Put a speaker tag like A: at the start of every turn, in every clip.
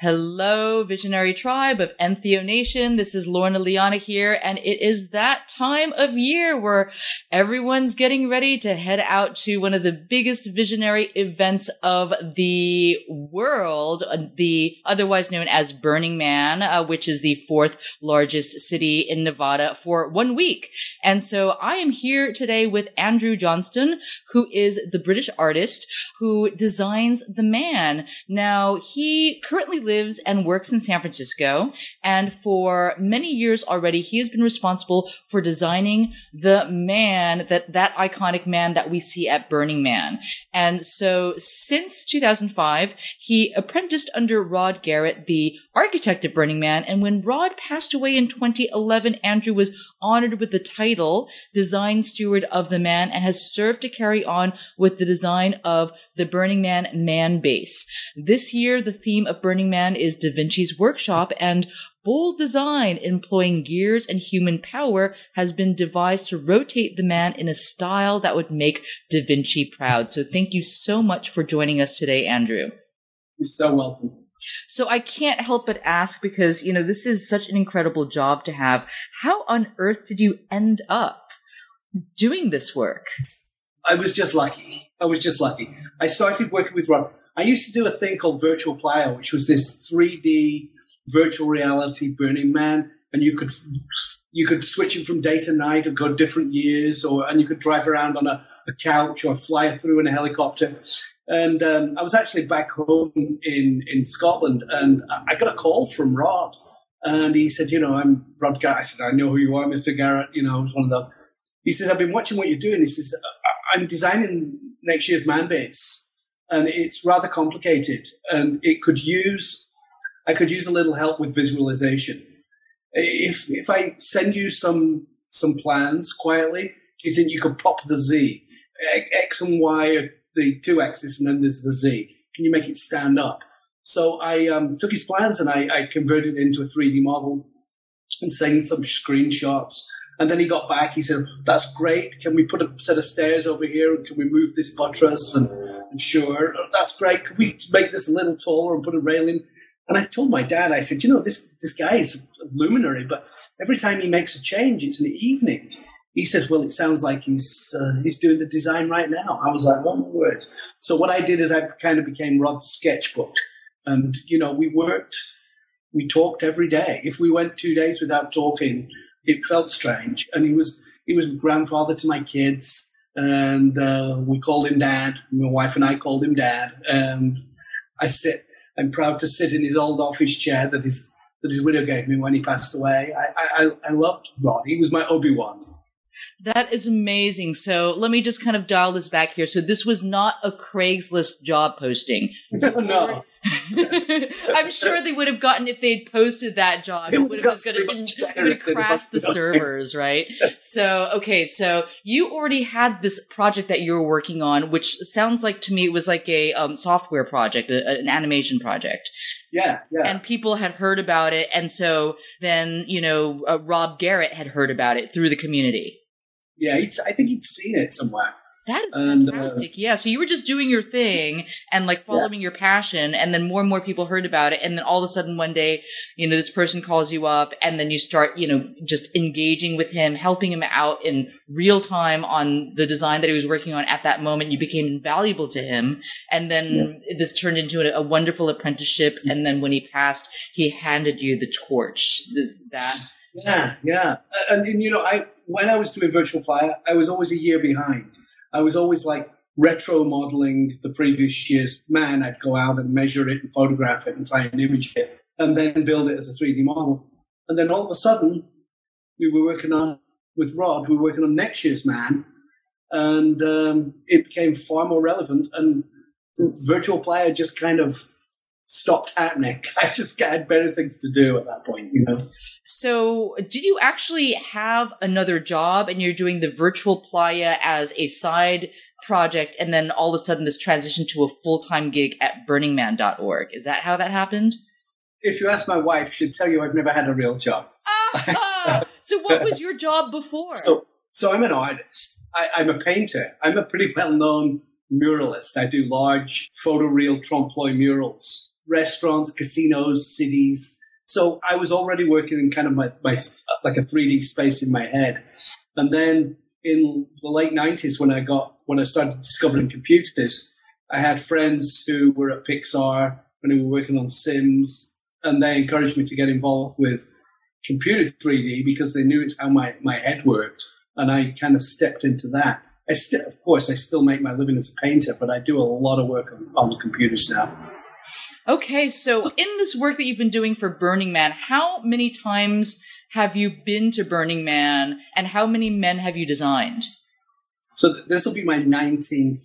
A: Hello, visionary tribe of Entheo Nation. This is Lorna Liana here, and it is that time of year where everyone's getting ready to head out to one of the biggest visionary events of the world, the otherwise known as Burning Man, which is the fourth largest city in Nevada, for 1 week. And so I am here today with Andrew Johnstone, who is the British artist who designs the man. Now, he currently lives and works in San Francisco, and for many years already, he has been responsible for designing the man, that iconic man that we see at Burning Man. And so since 2005, he apprenticed under Rod Garrett, the architect at Burning Man. And when Rod passed away in 2011, Andrew was honored with the title Design Steward of the Man and has served to carry on with the design of the Burning Man man base. This year, the theme of Burning Man is Da Vinci's workshop, and bold design employing gears and human power has been devised to rotate the man in a style that would make Da Vinci proud. So thank you so much for joining us today, Andrew.
B: You're so welcome.
A: So I can't help but ask, because, you know, this is such an incredible job to have. How on earth did you end up doing this work?
B: I was just lucky. I started working with Rod. I used to do a thing called Virtual Playa, which was this 3D virtual reality Burning Man, and you could switch it from day to night or go different years, and you could drive around on a couch or fly through in a helicopter. And I was actually back home in Scotland, and I got a call from Rod, and he said, I'm Rod Garrett. I said, I know who you are, Mr. Garrett. I was one of the. He says, I've been watching what you're doing. He says, I'm designing next year's man base, and it's rather complicated, and I could use a little help with visualization. If I send you some plans quietly, do you think you could pop the Z? X and Y are the two axes, and then there's the Z. Can you make it stand up? So I took his plans and I converted it into a 3D model and sent some screenshots. And then he got back. He said, that's great. Can we put a set of stairs over here? And can we move this buttress? And sure, that's great. Can we make this a little taller and put a railing? And I told my dad, I said, this guy is a luminary, but every time he makes a change, it's in the evening. He says, well, it sounds like he's doing the design right now. I was like, oh, my word. So what I did is I kind of became Rod's sketchbook. And, we talked every day. If we went 2 days without talking, it felt strange. And he was grandfather to my kids, and we called him Dad. My wife and I called him Dad. And I'm proud to sit in his old office chair that his widow gave me when he passed away. I loved Rod. He was my Obi-Wan.
A: That is amazing. So let me just kind of dial this back here. So this was not a Craigslist job posting.
B: No.
A: I'm sure they would have gotten, if they'd posted that job, it would have crashed the servers, right? So, okay, so you already had this project that you were working on, which sounds like to me it was like a software project, an animation project.
B: Yeah.
A: And people had heard about it. And so then, Rod Garrett had heard about it through the community.
B: Yeah, I think he'd seen it somewhere.
A: That is fantastic. Yeah, so you were just doing your thing and following your passion, and then more and more people heard about it, and then all of a sudden one day, this person calls you up, and then you start, just engaging with him, helping him out in real time on the design that he was working on at that moment. You became invaluable to him, and then this turned into a wonderful apprenticeship, and then when he passed, he handed you the torch.
B: Yeah. And when I was doing Virtual Playa, I was always a year behind. I was always retro modeling the previous year's man. I'd go out and measure it and photograph it and try and image it and then build it as a 3D model. And then all of a sudden, with Rod, we were working on next year's man, and it became far more relevant, and Virtual Playa just kind of stopped happening. I just had better things to do at that point,
A: So did you actually have another job and you're doing the Virtual Playa as a side project, and then all of a sudden this transitioned to a full-time gig at burningman.org? Is that how that happened?
B: If you ask my wife, she'd tell you I've never had a real job.
A: So what was your job before?
B: So I'm an artist. I'm a painter. I'm a pretty well-known muralist. I do large photoreal trompe l'oeil murals, restaurants, casinos, cities. So I was already working in kind of my like a 3D space in my head. And then in the late 90s, when I started discovering computers, I had friends who were at Pixar when we were working on Sims, and they encouraged me to get involved with computer 3D because they knew it's how my head worked. And I kind of stepped into that. Of course, I still make my living as a painter, but I do a lot of work on computers now.
A: Okay, so in this work that you've been doing for Burning Man, how many times have you been to Burning Man, and how many men have you designed?
B: So this will be my 19th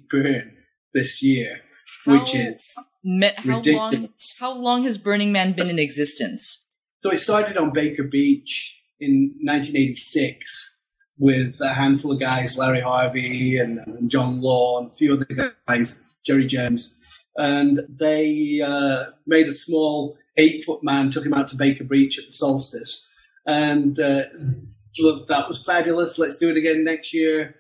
B: burn this year, which is ridiculous.
A: How long has Burning Man been in existence?
B: So it started on Baker Beach in 1986 with a handful of guys, Larry Harvey and John Law and a few other guys, Jerry James. And they made a small 8-foot man, took him out to Baker Beach at the solstice. And look, that was fabulous. Let's do it again next year.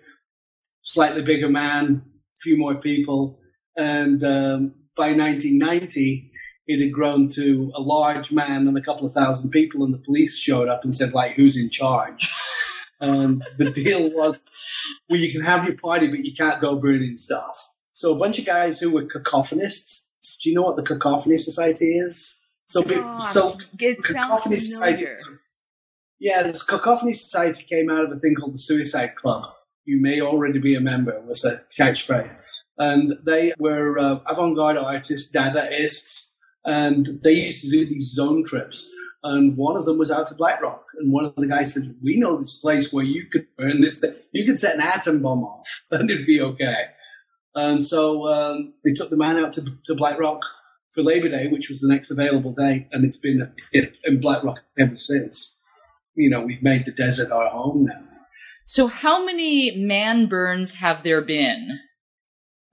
B: Slightly bigger man, a few more people. And by 1990, it had grown to a large man and a couple of thousand people. And the police showed up and said, like, who's in charge? The deal was, well, you can have your party, but you can't go burning stuff. So a bunch of guys who were cacophonists. Do you know what the Cacophony Society is? Cacophony Society. Yeah, this Cacophony Society came out of a thing called the Suicide Club. You may already be a member, was a catchphrase. And they were avant-garde artists, Dadaists, and they used to do these zone trips. And one of them was out to Blackrock. And one of the guys said, we know this place where you could burn this thing. You could set an atom bomb off and it'd be okay. And so they took the man out to Blackrock for Labor Day, which was the next available day. And it's been in Blackrock ever since. You know, we've made the desert our home now.
A: So how many man burns have there been?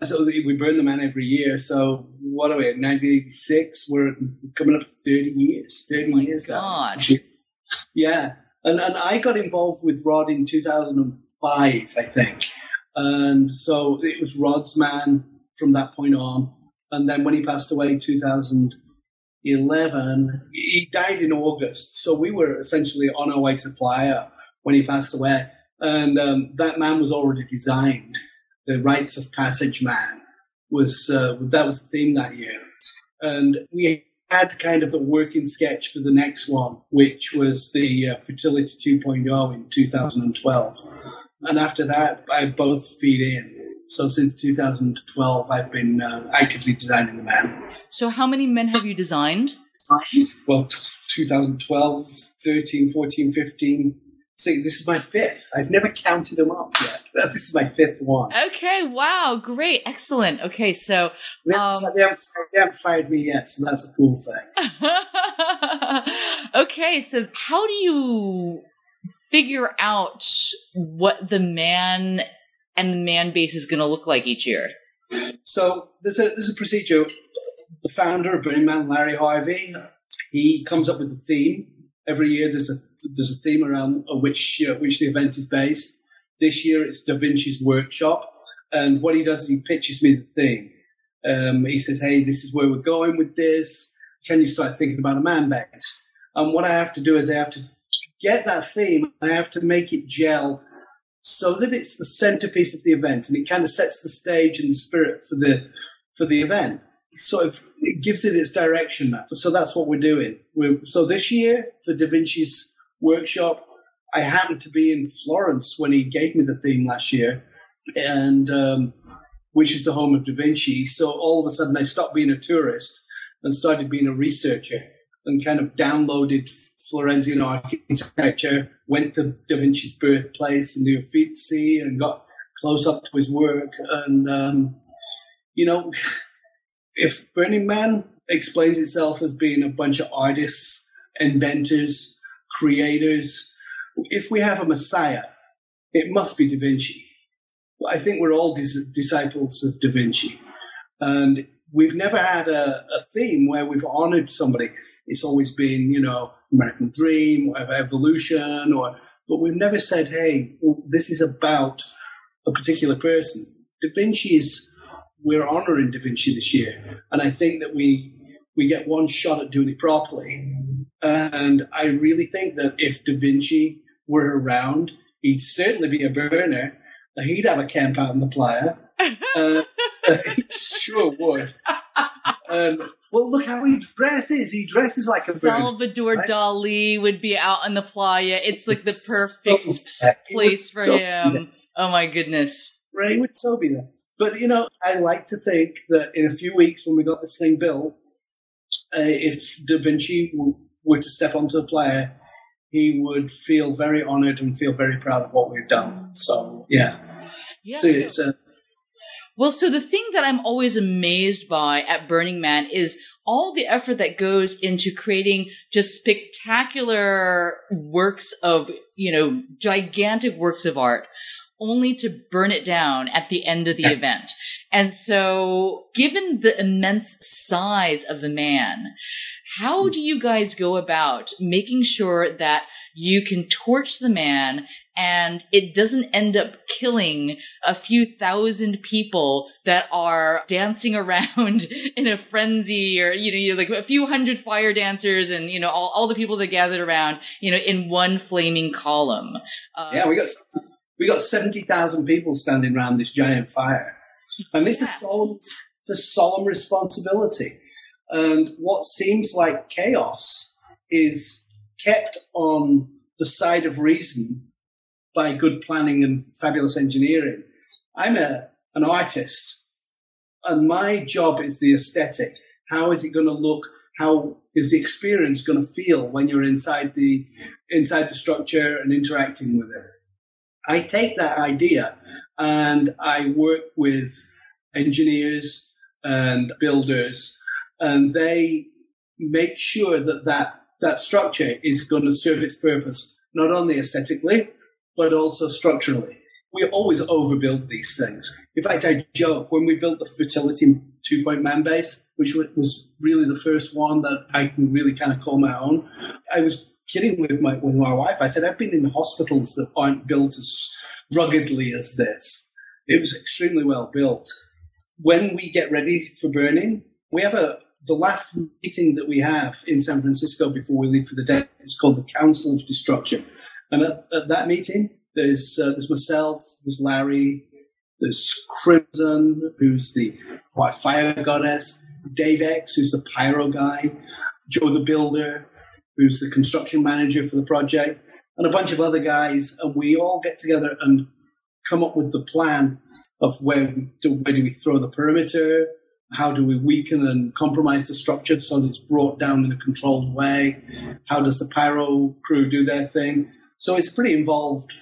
B: So we burn the man every year. So what are we, 1986? We're coming up to 30 years. 30 years
A: God.
B: Now. Yeah. And I got involved with Rod in 2005, I think. And so it was Rod's man from that point on. And then when he passed away in 2011, he died in August. So we were essentially on our way to Playa when he passed away. And that man was already designed. The Rites of Passage man was that was the theme that year. And we had kind of the working sketch for the next one, which was the Fertility 2.0 in 2012. And after that, I both feed in. So since 2012, I've been actively designing the man.
A: So how many men have you designed?
B: Well, 2012, 13, 14, 15. See, this is my 5th. I've never counted them up yet. This is my 5th one.
A: Okay, wow, great, excellent. Okay, so...
B: They haven't fired me yet, so that's a cool thing.
A: Okay, so how do you figure out what the man and the man base is going to look like each year?
B: So there's a procedure. The founder of Burning Man, Larry Harvey, he comes up with a theme. Every year there's a theme around which the event is based. This year it's Da Vinci's workshop. And what he does is he pitches me the theme. He says, hey, this is where we're going with this. Can you start thinking about a man base? And what I have to do is I have to get that theme and I have to make it gel so that it's the centerpiece of the event and it kind of sets the stage and the spirit for the event. Sort of, it gives it its direction. So that's what we're doing. So this year for Da Vinci's workshop, I happened to be in Florence when he gave me the theme last year, and which is the home of Da Vinci. So all of a sudden I stopped being a tourist and started being a researcher and kind of downloaded Florentine architecture, went to Da Vinci's birthplace in the Uffizi and got close up to his work. And, if Burning Man explains itself as being a bunch of artists, inventors, creators, if we have a messiah, it must be Da Vinci. I think we're all disciples of Da Vinci. And we've never had a theme where we've honored somebody. It's always been, American Dream, or evolution, but we've never said, hey, this is about a particular person. Da Vinci is we're honoring Da Vinci this year. And I think that we get one shot at doing it properly. And I really think that if Da Vinci were around, he'd certainly be a burner. He'd have a camp out in the playa. He sure would. Well, look how he dresses. He dresses like a burner.
A: Salvador Dali would be out on the playa. It's like the perfect place for him. Oh, my goodness.
B: Ray would so be there. But, I like to think that in a few weeks when we got this thing built, if Da Vinci were to step onto the playa, he would feel very honored and feel very proud of what we've done. So, yeah. So it's
A: Well, so the thing that I'm always amazed by at Burning Man is all the effort that goes into creating just spectacular works of, gigantic works of art, only to burn it down at the end of the event. And so, given the immense size of the man, how do you guys go about making sure that you can torch the man and it doesn't end up killing a few thousand people that are dancing around in a frenzy, or, like a few hundred fire dancers and, all the people that gathered around, in one flaming column?
B: We got 70,000 people standing around this giant fire. And this is a solemn responsibility. And what seems like chaos is kept on the side of reason by good planning and fabulous engineering. I'm an artist, and my job is the aesthetic. How is it going to look? How is the experience going to feel when you're inside the structure and interacting with it? I take that idea and I work with engineers and builders, and they make sure that structure is going to serve its purpose, not only aesthetically, but also structurally. We always overbuild these things. In fact, I joke, when we built the Fertility 2-point man base, which was really the first one that I can really kind of call my own, I was kidding with my wife. I said, I've been in hospitals that aren't built as ruggedly as this. It was extremely well built. When we get ready for burning, we have the last meeting that we have in San Francisco before we leave for the day. It's called the Council of Destruction. And at that meeting, there's myself, there's Larry, there's Crimson, who's the fire goddess, Dave X, who's the pyro guy, Joe the builder, who's the construction manager for the project, and a bunch of other guys. And we all get together and come up with the plan of where do we throw the perimeter, how do we weaken and compromise the structure so that it's brought down in a controlled way, how does the pyro crew do their thing. So it's a pretty involved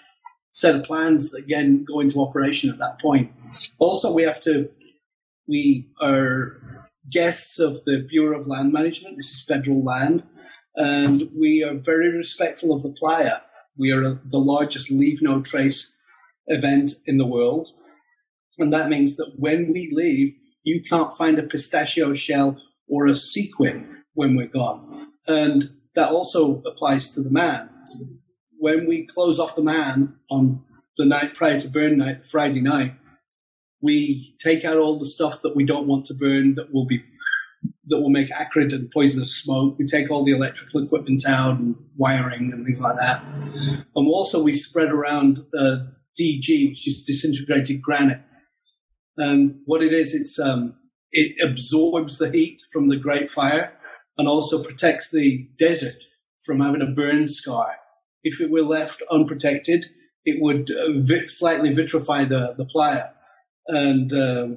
B: set of plans that, again, go into operation at that point. Also, we are guests of the Bureau of Land Management. This is federal land. And we are very respectful of the playa. We are the largest leave no trace event in the world. And that means that when we leave, you can't find a pistachio shell or a sequin when we're gone. And that also applies to the man. When we close off the man on the night prior to burn night, Friday night, we take out all the stuff that we don't want to burn that will make acrid and poisonous smoke. We take all the electrical equipment out and wiring and things like that. And also we spread around DG, which is disintegrated granite. And what it is, it absorbs the heat from the Great Fire and also protects the desert from having a burn scar. If it were left unprotected, it would slightly vitrify the playa and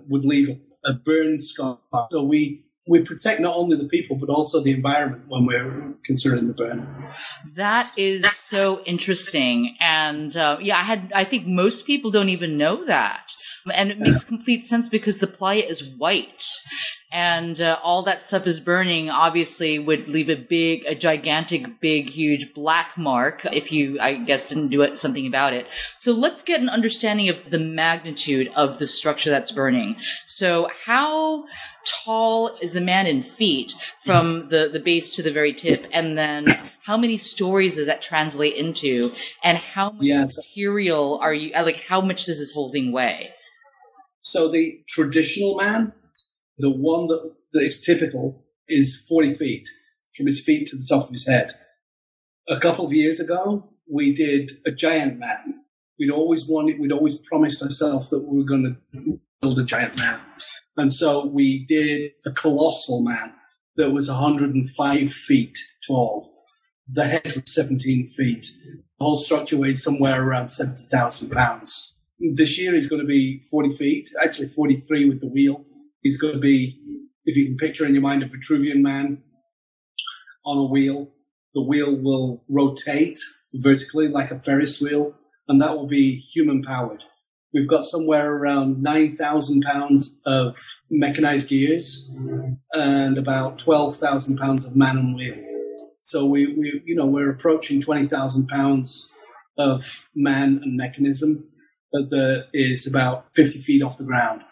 B: would leave a burn scar. So we protect not only the people, but also the environment when we're considering the burn.
A: That is so interesting. And I think most people don't even know that. And it makes complete sense because the playa is white. And all that stuff is burning, obviously would leave a gigantic, big, huge black mark if you, I guess, didn't do something about it. So let's get an understanding of the magnitude of the structure that's burning. So how tall is the man in feet from the base to the very tip? And then how many stories does that translate into? And how much material are you, how much does this whole thing weigh?
B: So the traditional man, the one that is typical, is 40 feet from his feet to the top of his head. A couple of years ago, we did a giant man. We'd always promised ourselves that we were going to build a giant man. And so we did a colossal man that was 105 feet tall. The head was 17 feet. The whole structure weighed somewhere around 70,000 pounds. This year he's going to be 40 feet, actually 43 with the wheel. He's going to be, if you can picture in your mind a Vitruvian man on a wheel, the wheel will rotate vertically like a Ferris wheel, and that will be human-powered. We've got somewhere around 9,000 pounds of mechanized gears and about 12,000 pounds of man and wheel. So we're approaching 20,000 pounds of man and mechanism that is about 50 feet off the ground.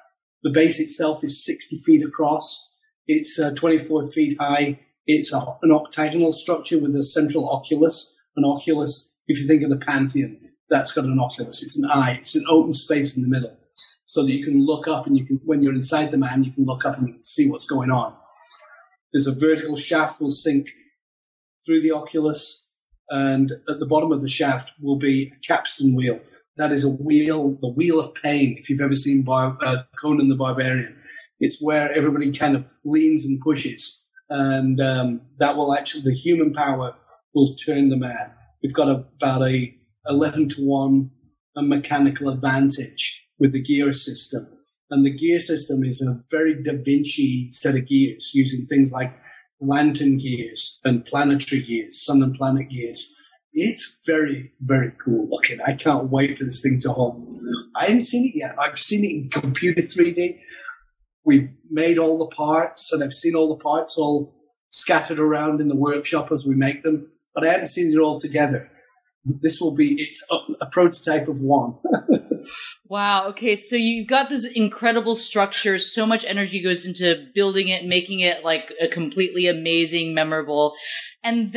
B: The base itself is 60 feet across. It's 24 feet high. It's an octagonal structure with a central oculus. An oculus, if you think of the Pantheon, that's got an oculus. It's an eye. It's an open space in the middle so that you can look up and when you're inside the man, you can look up and you can see what's going on. There's a vertical shaft will sink through the oculus, and at the bottom of the shaft will be a capstan wheel. That is a wheel, the wheel of pain, if you've ever seen Conan the Barbarian. It's where everybody kind of leans and pushes, and that will actually, the human power will turn the man. We've got about a 11-to-1 a mechanical advantage with the gear system. And the gear system is a very Da Vinci set of gears using things like lantern gears and planetary gears, sun and planet gears. It's very, very cool looking. I can't wait for this thing to home. I haven't seen it yet. I've seen it in computer 3D. We've made all the parts, and I've seen all the parts all scattered around in the workshop as we make them, but I haven't seen it all together. This will be, it's a prototype of one.
A: Wow. Okay. So you've got this incredible structure. So much energy goes into building it, making it like a completely amazing, memorable. And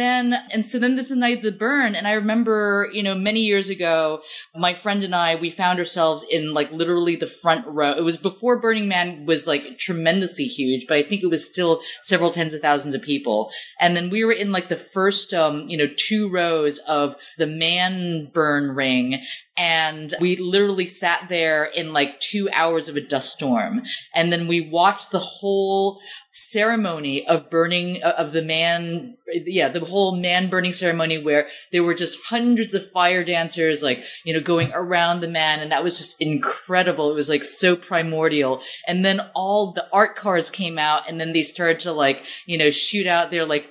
A: so then this is the night of the burn. And I remember, many years ago, my friend and I, we found ourselves in like literally the front row. It was before Burning Man was like tremendously huge, but I think it was still several tens of thousands of people. And then we were in like the first, 2 rows of the man burn ring. And we literally sat there in like 2 hours of a dust storm. And then we watched the whole ceremony of burning of the man, the whole man burning ceremony, where there were just hundreds of fire dancers, like, going around the man. And that was just incredible. It was like so primordial. And then all the art cars came out, and then they started to like, shoot out their like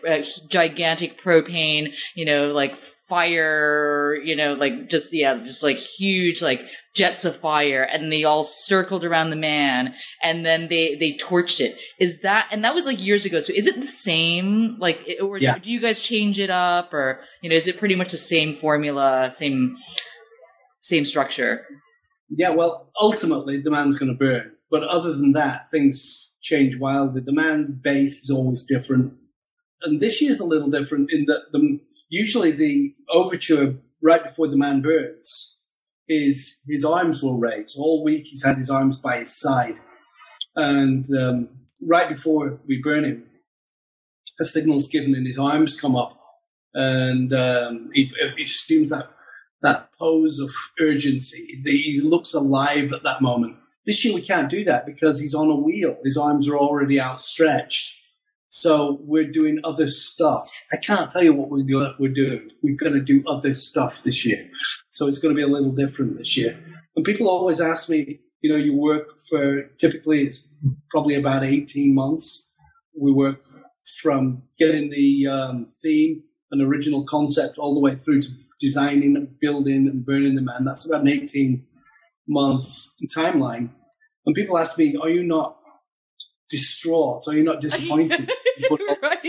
A: gigantic propane, like fire, just like huge, like jets of fire, and they all circled around the man, and then they torched it. And that was like years ago. So is it the same? Like, or do you guys change it up, or, is it pretty much the same formula, same structure?
B: Yeah, well, ultimately the man's going to burn. But other than that, things change wildly. The man base is always different. And this year's a little different in that usually the overture right before the man burns is his arms will raise. All week he's had his arms by his side. And right before we burn him, a signal's given and his arms come up. And he assumes that pose of urgency. He looks alive at that moment. This year we can't do that because he's on a wheel. His arms are already outstretched. So we're doing other stuff. I can't tell you what we're doing. We're going to do other stuff this year. So it's going to be a little different this year. And people always ask me, you work for, typically it's probably about 18 months. We work from getting the theme and original concept all the way through to designing and building and burning the man. That's about an 18-month timeline. And people ask me, are you not distraught? Are you not disappointed?
A: Right?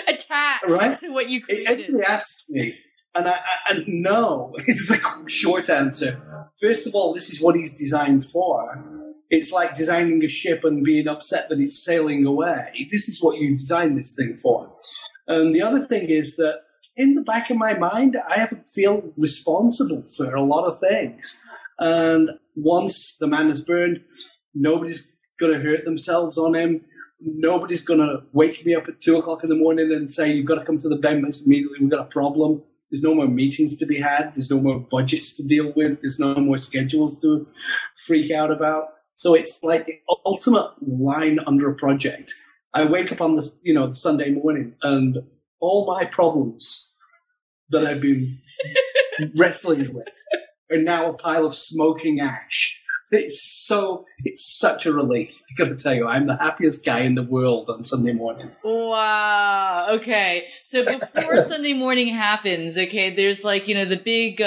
A: Attached to what you created.
B: Everybody asks me, and no is the short answer. First of all, this is what he's designed for. It's like designing a ship and being upset that it's sailing away. This is what you designed this thing for. And the other thing is that in the back of my mind, I feel responsible for a lot of things. And once the man is burned, Nobody's going to hurt themselves on him. Nobody's going to wake me up at 2 o'clock in the morning and say, you've got to come to the dentist immediately. We've got a problem. There's no more meetings to be had. There's no more budgets to deal with. There's no more schedules to freak out about. So it's like the ultimate line under a project. I wake up on the Sunday morning and all my problems that I've been wrestling with are now a pile of smoking ash. It's such a relief. I gotta tell you, I'm the happiest guy in the world on Sunday morning.
A: Wow. Okay. So before Sunday morning happens, okay, there's like, the big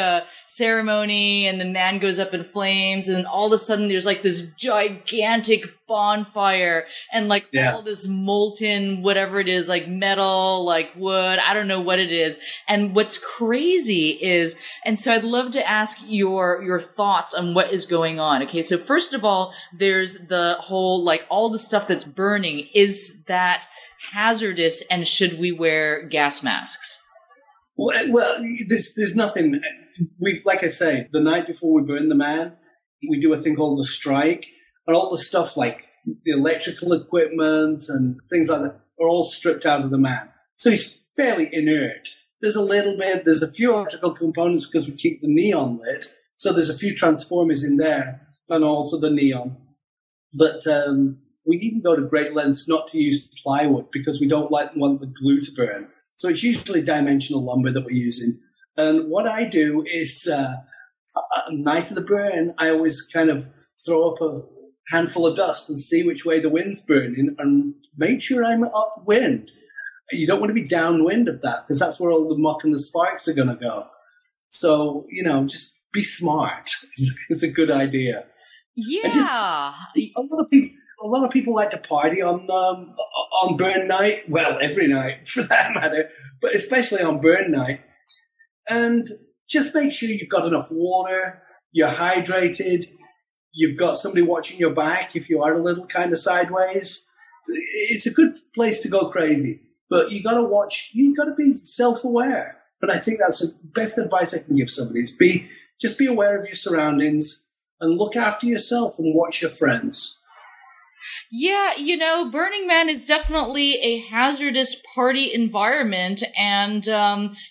A: ceremony and the man goes up in flames and all of a sudden there's like this gigantic bonfire and like all this molten whatever it is, like metal, like wood, I don't know what it is. And what's crazy is, and so I'd love to ask your thoughts on what is going on. Okay, so first of all, there's the whole, like all the stuff that's burning. Is that hazardous and should we wear gas masks?
B: Well, there's nothing. Like I say, the night before we burn the man, we do a thing called the strike. And all the stuff like the electrical equipment and things like that are all stripped out of the man. So he's fairly inert. There's a few electrical components because we keep the neon lit. So there's a few transformers in there and also the neon. But we even go to great lengths not to use plywood because we don't want the glue to burn. So it's usually dimensional lumber that we're using. And what I do is, night of the burn, I always kind of throw up a handful of dust and see which way the wind's burning and make sure I'm upwind. You don't want to be downwind of that because that's where all the muck and the sparks are going to go. So, just be smart. It's a good idea.
A: Yeah.
B: A lot of people like to party on burn night. Well, every night for that matter, but especially on burn night. And just make sure you've got enough water, you're hydrated, you've got somebody watching your back if you are a little kind of sideways. It's a good place to go crazy, but you got to be self-aware. And I think that's the best advice I can give somebody is just be aware of your surroundings and look after yourself and watch your friends.
A: Yeah, Burning Man is definitely a hazardous party environment and,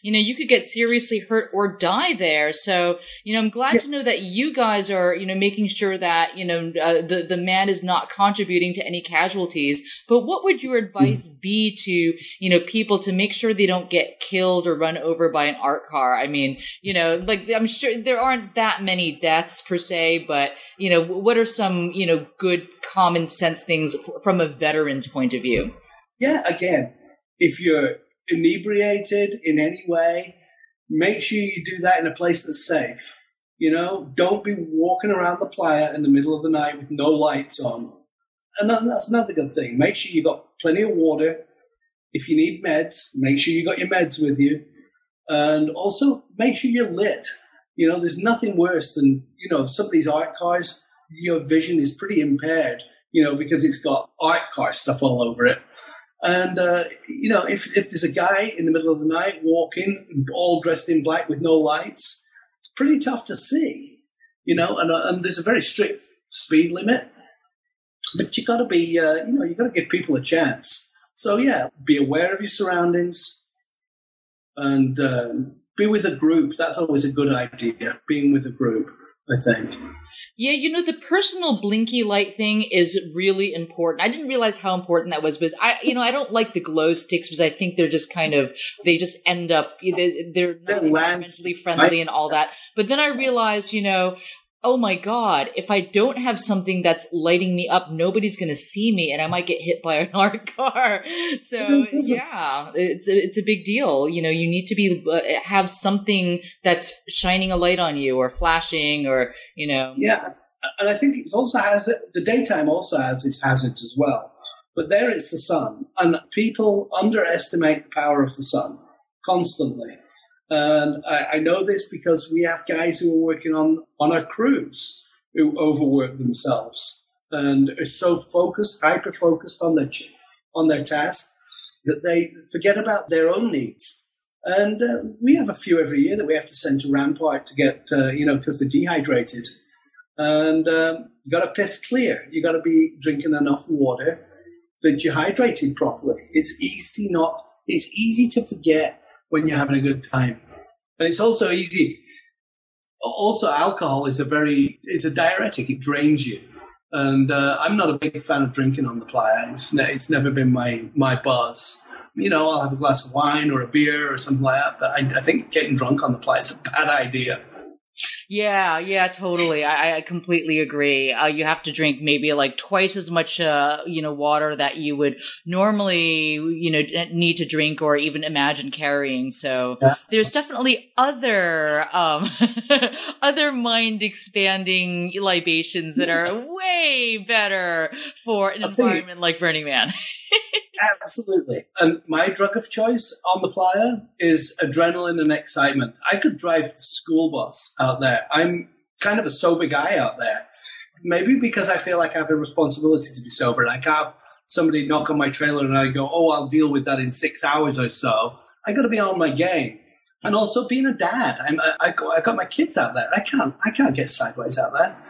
A: you could get seriously hurt or die there. So, I'm glad to know that you guys are, making sure that, the man is not contributing to any casualties. But what would your advice be to, people to make sure they don't get killed or run over by an art car? I mean, I'm sure there aren't that many deaths per se, but, what are some, good common sense things from a veteran's point of view?
B: Yeah, again, if you're inebriated in any way, make sure you do that in a place that's safe. Don't be walking around the playa in the middle of the night with no lights on. And that's another good thing. Make sure you got plenty of water. If you need meds, make sure you got your meds with you. And also make sure you're lit. There's nothing worse than, some of these art cars, your vision is pretty impaired. Because it's got art car stuff all over it. And, if there's a guy in the middle of the night walking, all dressed in black with no lights, it's pretty tough to see, and there's a very strict speed limit. But you got to be, you got to give people a chance. So, yeah, be aware of your surroundings and be with a group. That's always a good idea, being with a group, I think.
A: Yeah, the personal blinky light thing is really important. I didn't realize how important that was because I don't like the glow sticks because I think they're just they just end up, they're not environmentally friendly and all that. But then I realized, oh my God, if I don't have something that's lighting me up, nobody's going to see me and I might get hit by an art car. So yeah, it's a big deal. You need to have something that's shining a light on you or flashing or,
B: Yeah. And I think it also the daytime also has its hazards as well. But there it's the sun. And people underestimate the power of the sun constantly. And I know this because we have guys who are working on our crews who overwork themselves and are so hyper-focused on their task that they forget about their own needs. And we have a few every year that we have to send to Rampart to get, because they're dehydrated. And you got to piss clear. You got to be drinking enough water that you're hydrated properly. It's easy to forget when you're having a good time. And it's also easy. Also, alcohol is a diuretic. It drains you. And I'm not a big fan of drinking on the playa. It's never been my buzz. I'll have a glass of wine or a beer or something like that. But I think getting drunk on the playa is a bad idea.
A: Yeah, totally. I completely agree. You have to drink maybe like twice as much, water that you would normally, need to drink or even imagine carrying. So there's definitely other, other mind expanding libations that are way better for an environment like Burning Man.
B: Absolutely. And my drug of choice on the playa is adrenaline and excitement. I could drive the school bus out there. I'm kind of a sober guy out there. Maybe because I feel like I have a responsibility to be sober. And I can't have somebody knock on my trailer and I go, I'll deal with that in 6 hours or so. I got to be on my game. And also being a dad. I got my kids out there. I can't get sideways out there.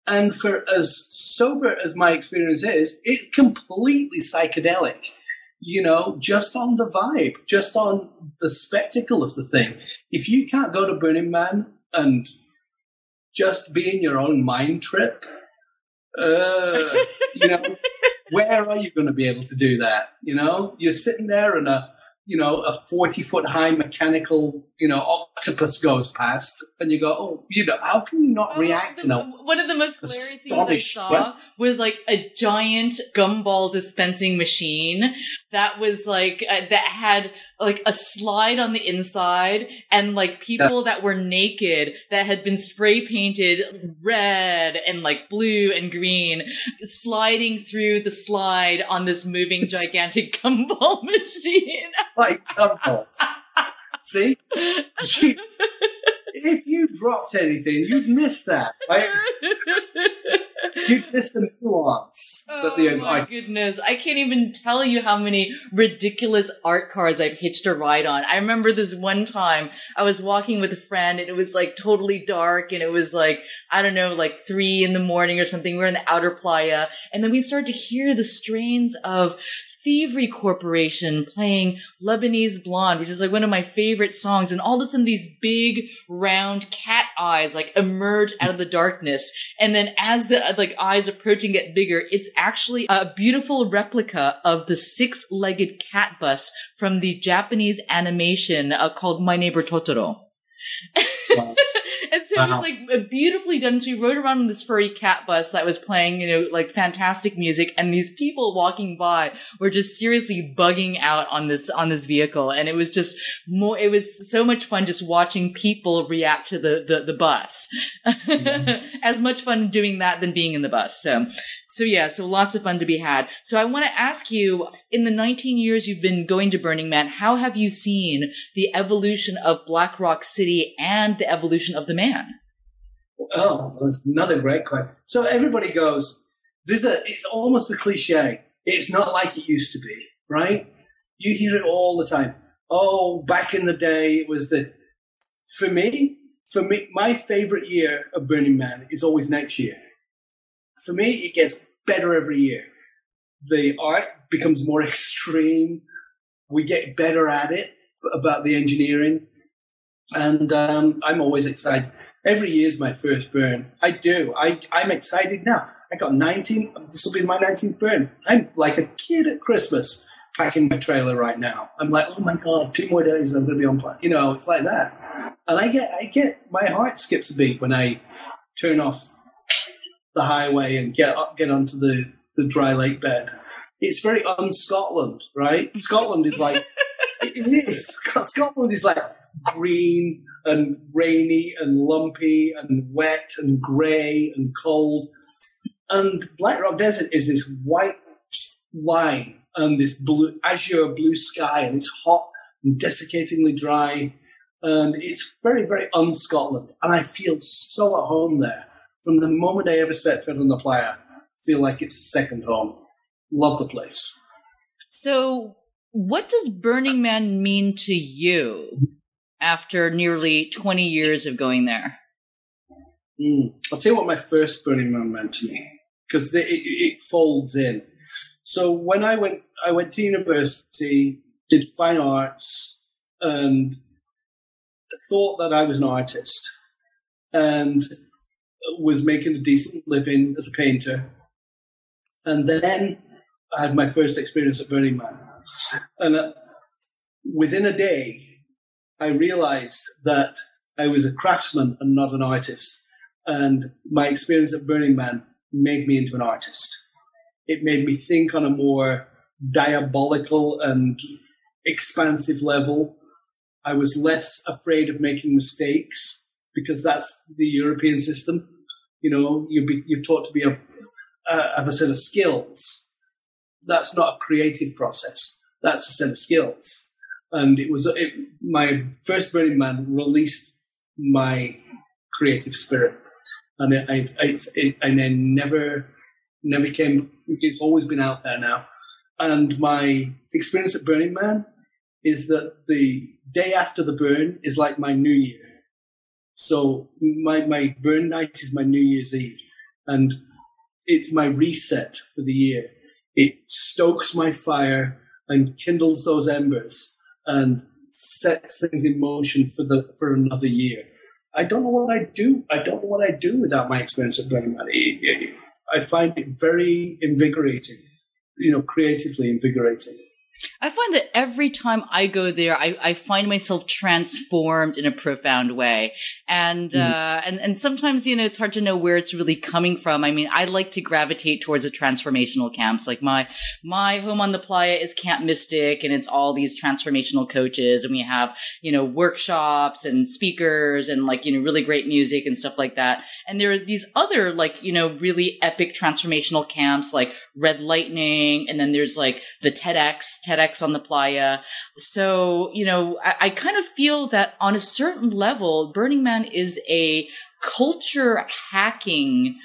B: And for as sober as my experience is, it's completely psychedelic, just on the vibe, just on the spectacle of the thing. If you can't go to Burning Man and just be in your own mind trip, where are you going to be able to do that? You're sitting there and a 40-foot high mechanical, octopus goes past and you go, how can you not react?
A: One of the most hilarious things I saw was like a giant gumball dispensing machine that was like, that had like a slide on the inside and like people that were naked that had been spray painted red and like blue and green sliding through the slide on this moving gigantic gumball machine.
B: Like gumballs. See? If you dropped anything, you'd miss that, right? You'd miss the nuance.
A: My goodness. I can't even tell you how many ridiculous art cars I've hitched a ride on. I remember this one time I was walking with a friend and it was like totally dark and it was like, I don't know, like 3 a.m. or something. We were in the outer playa and then we started to hear the strains of Thievery Corporation playing Lebanese Blonde, which is like one of my favorite songs. And all of a sudden these big round cat eyes like emerge out of the darkness. And then as the eyes approach and get bigger, it's actually a beautiful replica of the 6-legged cat bus from the Japanese animation called My Neighbor Totoro. Wow. And so it was like beautifully done. So we rode around in this furry cat bus that was playing, like fantastic music. And these people walking by were just seriously bugging out on this vehicle. And it was just it was so much fun just watching people react to the bus. Yeah. As much fun doing that than being in the bus. So lots of fun to be had. So I want to ask you, in the 19 years you've been going to Burning Man, how have you seen the evolution of Black Rock City and the evolution of the man?
B: Oh, that's another great question. So everybody goes, it's almost a cliche. It's not like it used to be, right? You hear it all the time. Oh, back in the day, it was for me, my favorite year of Burning Man is always next year. For me, it gets better every year. The art becomes more extreme. We get better at it, about the engineering. And I'm always excited. Every year is my first burn. I do. I'm excited now. I got 19. This will be my 19th burn. I'm like a kid at Christmas packing my trailer right now. I'm like, oh my God, 2 more days and I'm going to be on plan. It's like that. And I get my heart skips a beat when I turn off the highway and get onto the dry lake bed. It's very un-Scotland, right? Scotland is like, it is. Scotland is like green and rainy and lumpy and wet and grey and cold. And Black Rock Desert is this white line and this azure blue sky, and it's hot and desiccatingly dry. And it's very, very un-Scotland. And I feel so at home there. From the moment I ever set foot on the playa, I feel like it's a second home. Love the place. So what does Burning Man mean to you after nearly 20 years of going there? I'll tell you what my first Burning Man meant to me, because it folds in. So when I went to university, did fine arts, and thought that I was an artist, and was making a decent living as a painter. And then I had my first experience at Burning Man. And within a day, I realized that I was a craftsman and not an artist. And my experience at Burning Man made me into an artist. It made me think on a more diabolical and expansive level. I was less afraid of making mistakes because that's the European system. You know, you're taught to be have a set of skills. That's not a creative process. That's a set of skills. And my first Burning Man released my creative spirit, and I never came. It's always been out there now. And my experience at Burning Man is that the day after the burn is like my New Year. So my burn night is my New Year's Eve, and it's my reset for the year. It stokes my fire and kindles those embers and sets things in motion for another year. I don't know what I'd do. I don't know what I'd do without my experience at Burning Man. I find it very invigorating, creatively invigorating.
A: I find that every time I go there, I find myself transformed in a profound way. And sometimes, it's hard to know where it's really coming from. I mean, I like to gravitate towards the transformational camps. Like my home on the playa is Camp Mystic, and it's all these transformational coaches. And we have, workshops and speakers and really great music and stuff like that. And there are these other really epic transformational camps like Red Lightning. And then there's the TEDx on the playa. So, I kind of feel that on a certain level, Burning Man is a culture hacking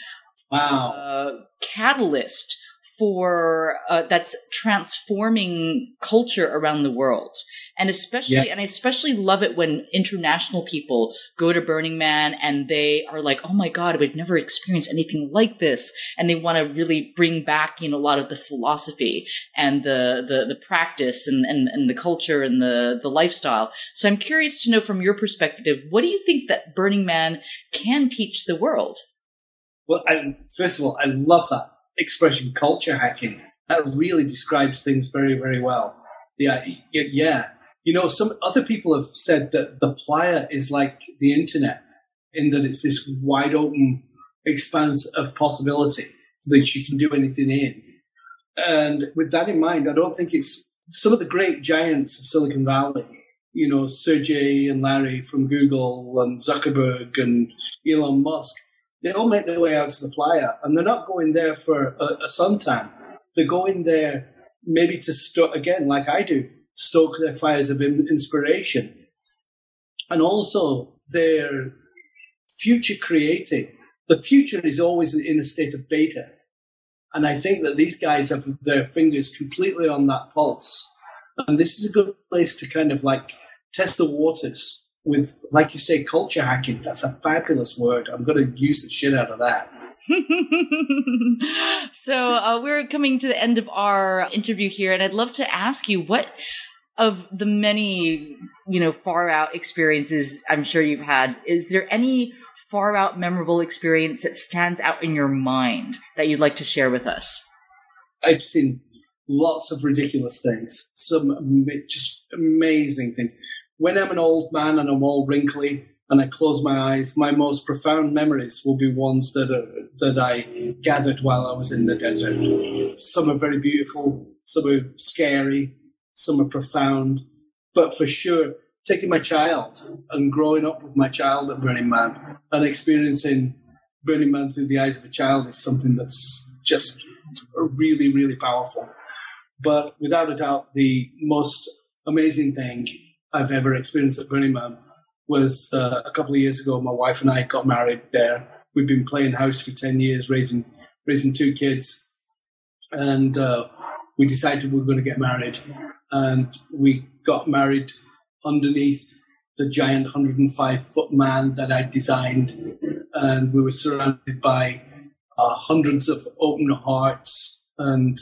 A: catalyst for that's transforming culture around the world. And I especially love it when international people go to Burning Man and they are like, oh my God, we've never experienced anything like this. And they want to really bring back, a lot of the philosophy and the practice and the culture and the lifestyle. So I'm curious to know from your perspective, what do you think that Burning Man can teach the world?
B: Well, first of all, I love that expression, culture hacking. That really describes things very, very well. Yeah. Some other people have said that the playa is like the internet, in that it's this wide open expanse of possibility that you can do anything in. And with that in mind, I don't think it's some of the great giants of Silicon Valley, Sergey and Larry from Google and Zuckerberg and Elon Musk. They all make their way out to the playa, and they're not going there for a suntan. They're going there maybe to again, like I do, stoke their fires of inspiration. And also they're future creating. The future is always in a state of beta. And I think that these guys have their fingers completely on that pulse. And this is a good place to kind of test the waters with, like you say, culture hacking. That's a fabulous word. I'm going to use the shit out of that.
A: So we're coming to the end of our interview here, and I'd love to ask you, what of the many, far out experiences I'm sure you've had, is there any far out memorable experience that stands out in your mind that you'd like to share with us?
B: I've seen lots of ridiculous things, some just amazing things. When I'm an old man and I'm all wrinkly and I close my eyes, my most profound memories will be ones that I gathered while I was in the desert. Some are very beautiful, some are scary, some are profound. But for sure, taking my child and growing up with my child at Burning Man and experiencing Burning Man through the eyes of a child is something that's just really, really powerful. But without a doubt, the most amazing thing I've ever experienced at Burning Man was a couple of years ago. My wife and I got married there. We've been playing house for 10 years, raising 2 kids. And we decided we were going to get married. And we got married underneath the giant 105-foot man that I designed. and we were surrounded by hundreds of open hearts and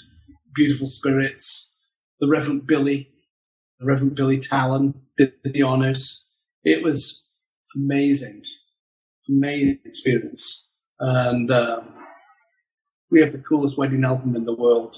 B: beautiful spirits. The Reverend Billy Talon did the honors. It was amazing experience. And we have the coolest wedding album in the world.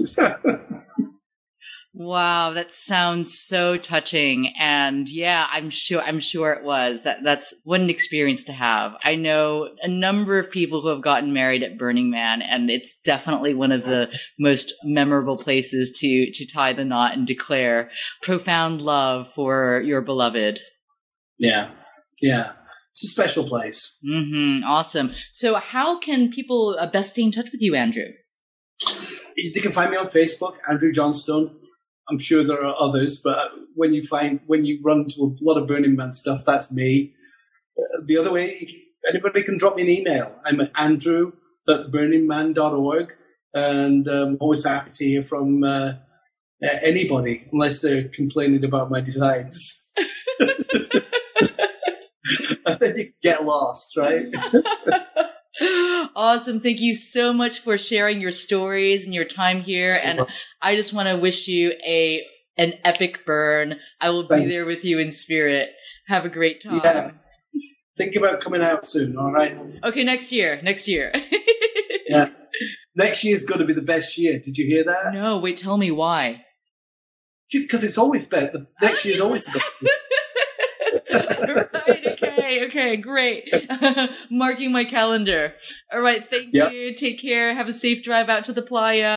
A: Wow, that sounds so touching. And yeah, I'm sure it was. That's what an experience to have. I know a number of people who have gotten married at Burning Man, and it's definitely one of the most memorable places to tie the knot and declare profound love for your beloved. Yeah.
B: It's a special place.
A: Mm-hmm. Awesome. So how can people best stay in touch with you, Andrew?
B: They can find me on Facebook, Andrew Johnstone. I'm sure there are others, but when you run into a lot of Burning Man stuff, that's me. The other way, anybody can drop me an email. I'm at andrew@burningman.org, and I'm always happy to hear from anybody, unless they're complaining about my designs. And then you get lost, right?
A: Awesome. Thank you so much for sharing your stories and your time here. And I just want to wish you an epic burn. I will be there with you in spirit. Have a great time.
B: Yeah. Think about coming out soon, all right?
A: Okay, next year.
B: Yeah. Next year's going to be the best year. Did you hear that?
A: No, wait, tell me why.
B: Because it's always better. The next year's always the best year.
A: Right, okay, great. Marking my calendar. All right, thank you. Take care. Have a safe drive out to the playa.